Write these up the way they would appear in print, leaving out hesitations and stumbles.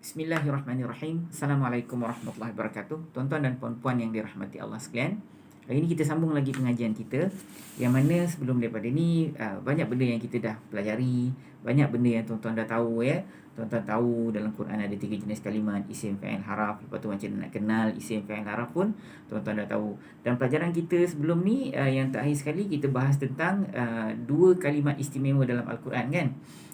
Bismillahirrahmanirrahim. Assalamualaikum warahmatullahi wabarakatuh. Tuan-tuan dan puan-puan yang dirahmati Allah sekalian. Hari ini kita sambung lagi pengajian kita, yang mana sebelum daripada ni banyak benda yang kita dah pelajari, banyak benda yang tuan-tuan dah tahu ya. Tuan-tuan tahu dalam Quran ada 3 jenis kalimat, isim, fa'il, haraf. Lepas tu macam nak kenal isim, fa'il, haraf pun tuan-tuan dah tahu. Dan pelajaran kita sebelum ni yang terakhir sekali kita bahas tentang 2 kalimat istimewa dalam Al-Quran kan.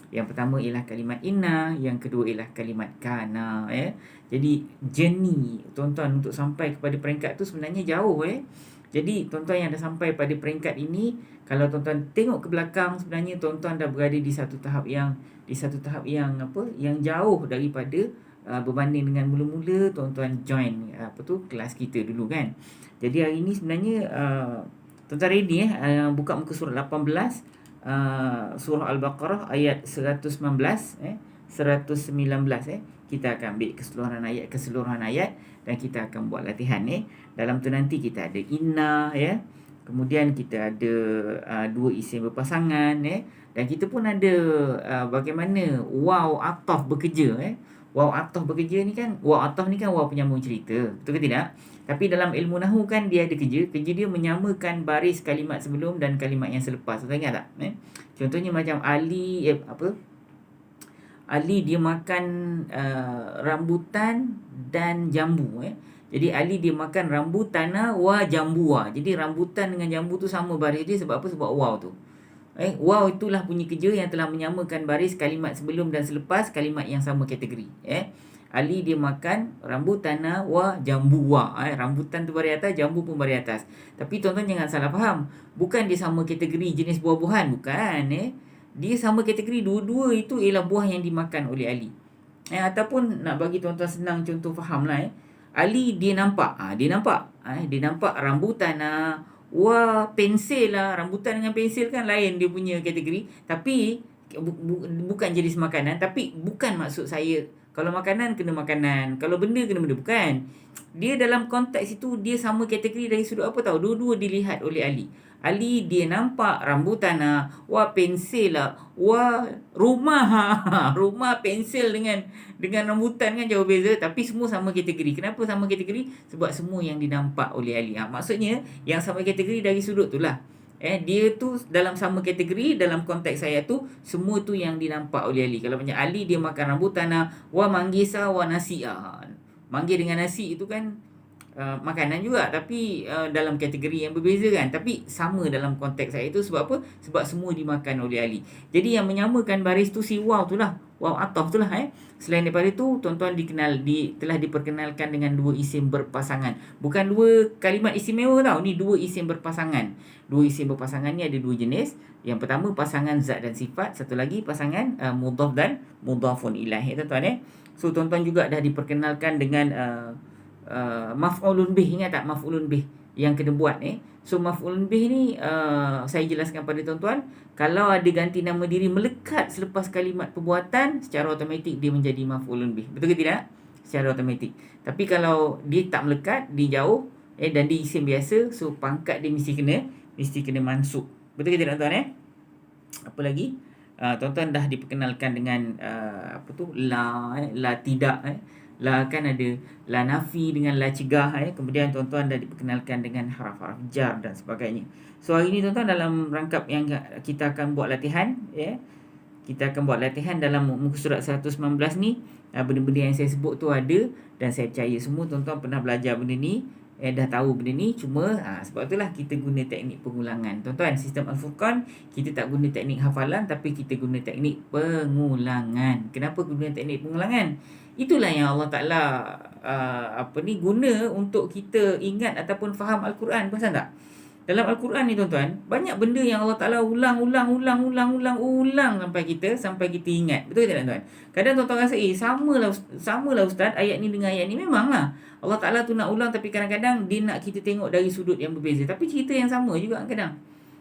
Yang pertama ialah kalimat inna, yang kedua ialah kalimat kana ya. Jadi journey tuan-tuan untuk sampai kepada peringkat tu sebenarnya jauh ya. Jadi tuan-tuan yang dah sampai pada peringkat ini, kalau tuan-tuan tengok ke belakang, sebenarnya tuan-tuan dah berada di satu tahap yang yang jauh daripada berbanding dengan mula-mula tuan-tuan join kelas kita dulu kan. Jadi hari ini sebenarnya tuan-tuan ready buka muka surat 18, surah Al-Baqarah ayat 119 119 kita akan ambil keseluruhan ayat dan kita akan buat latihan dalam tu nanti kita ada inna ya, kemudian kita ada dua isim berpasangan dan kita pun ada bagaimana waw ataf bekerja waw ataf bekerja ni kan, waw ataf ni kan waw penyambung cerita, betul ke tidak? Tapi dalam ilmu nahwu kan dia ada kerja dia menyamakan baris kalimat sebelum dan kalimat yang selepas. Tuan ingat tak? Contohnya macam Ali Ali dia makan rambutan dan jambu Jadi Ali dia makan rambutan wa jambua. Jadi rambutan dengan jambu tu sama baris dia sebab apa? Sebab waw tu. Waw itulah bunyi kerja yang telah menyamakan baris kalimat sebelum dan selepas kalimat yang sama kategori. Ali dia makan rambutan wa jambu wa. Rambutan tu baris atas, jambu pun baris atas. Tapi tuan-tuan jangan salah faham. Bukan dia sama kategori jenis buah-buahan. Bukan. Dia sama kategori, dua-dua itu ialah buah yang dimakan oleh Ali. Ataupun nak bagi tuan-tuan senang contoh faham lah. Ali dia nampak. Dia nampak rambutan wa pensil lah. Rambutan dengan pensil kan lain dia punya kategori. Tapi bukan jenis makanan. Tapi bukan maksud saya kalau makanan kena makanan, kalau benda kena benda. Bukan. Dia dalam konteks itu dia sama kategori dari sudut apa tahu? Dua-dua dilihat oleh Ali. Ali dia nampak rambutan wa pensil wa rumah rumah pensil dengan rambutan kan jauh beza, tapi semua sama kategori. Kenapa sama kategori? Sebab semua yang dinampak oleh Ali. Maksudnya yang sama kategori dari sudut itulah. Dia tu dalam sama kategori, dalam konteks saya tu semua tu yang dinampak oleh Ali. Kalau macam Ali dia makan rambutan wa manggisa wa nasi. Manggis dengan nasi itu kan makanan juga, tapi dalam kategori yang berbeza kan, tapi sama dalam konteks saya itu. Sebab apa? Sebab semua dimakan oleh Ali. Jadi yang menyamakan baris tu si waw tu lah, waw ataf tu lah. Selain daripada itu, tuan-tuan telah diperkenalkan dengan dua isim berpasangan. Bukan dua kalimat istimewa tau, ni dua isim berpasangan. Dua isim berpasangan ni ada dua jenis. Yang pertama pasangan zat dan sifat, satu lagi pasangan mudhaf dan mudhafun ilaih tuan-tuan. So tuan-tuan juga dah diperkenalkan dengan maf'ulun bih. Ingat tak maf'ulun bih yang kena buat So maf'ulun bih ni saya jelaskan pada tuan-tuan, kalau ada ganti nama diri melekat selepas kalimat perbuatan, secara automatik dia menjadi maf'ulun bih. Betul ke tidak? Secara automatik. Tapi kalau dia tak melekat, dia jauh dan dia isim biasa, so pangkat dia mesti kena mansub. Betul ke tidak tuan-tuan? Apa lagi? Tuan-tuan dah diperkenalkan dengan la tidak La kan ada la nafi dengan la cegah kemudian tuan-tuan dah diperkenalkan dengan haraf-haraf jar dan sebagainya. So hari ni tuan-tuan dalam rangkap yang kita akan buat latihan kita akan buat latihan dalam muka surat 119 ni. Benda-benda yang saya sebut tu ada, dan saya percaya semua tuan-tuan pernah belajar benda ni, dah tahu benda ni. Cuma sebab itulah kita guna teknik pengulangan. Tuan-tuan, sistem Al-Furqan kita tak guna teknik hafalan, tapi kita guna teknik pengulangan. Kenapa guna teknik pengulangan? Itulah yang Allah Ta'ala guna untuk kita ingat ataupun faham Al-Quran. Perasan tak? Dalam Al-Quran ni tuan-tuan, banyak benda yang Allah Ta'ala ulang sampai kita ingat. Betul tak tuan-tuan? Kadang tuan-tuan rasa samalah Ustaz ayat ni dengan ayat ni. Memanglah Allah Ta'ala tu nak ulang, tapi kadang-kadang dia nak kita tengok dari sudut yang berbeza. Tapi cerita yang sama juga kadang.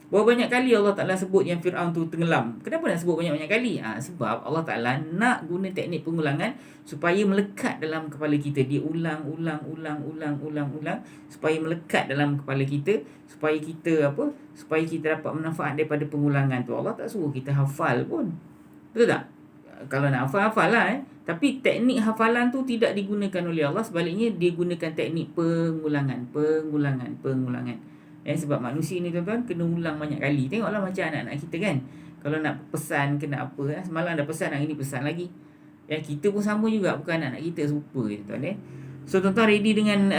Berapa banyak kali Allah Ta'ala sebut yang Fir'aun tu tenggelam? Kenapa nak sebut banyak-banyak kali? Sebab Allah Ta'ala nak guna teknik pengulangan supaya melekat dalam kepala kita. Dia ulang supaya melekat dalam kepala kita, supaya kita dapat manfaat daripada pengulangan tu. Allah tak suruh kita hafal pun. Betul tak? Kalau nak hafal lah Tapi teknik hafalan tu tidak digunakan oleh Allah, sebaliknya dia gunakan teknik pengulangan. Sebab manusia ni tuan-tuan kena ulang banyak kali. Tengoklah macam anak-anak kita kan. Kalau nak pesan kena apa, semalam dah pesan, hari ni pesan lagi. Kita pun sama juga, bukan anak kita super tuan-tuan. So tuan-tuan ready dengan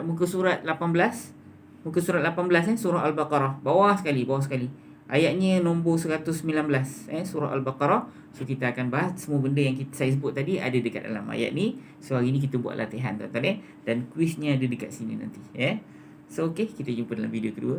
muka surat 18. Muka surat 18 surah Al-Baqarah. Bawah sekali. Ayatnya nombor 119 surah Al-Baqarah. So kita akan bahas semua benda yang saya sebut tadi ada dekat dalam ayat ni. So hari ni kita buat latihan tuan-tuan dan kuisnya ada dekat sini nanti. So okey, kita jumpa dalam video kedua.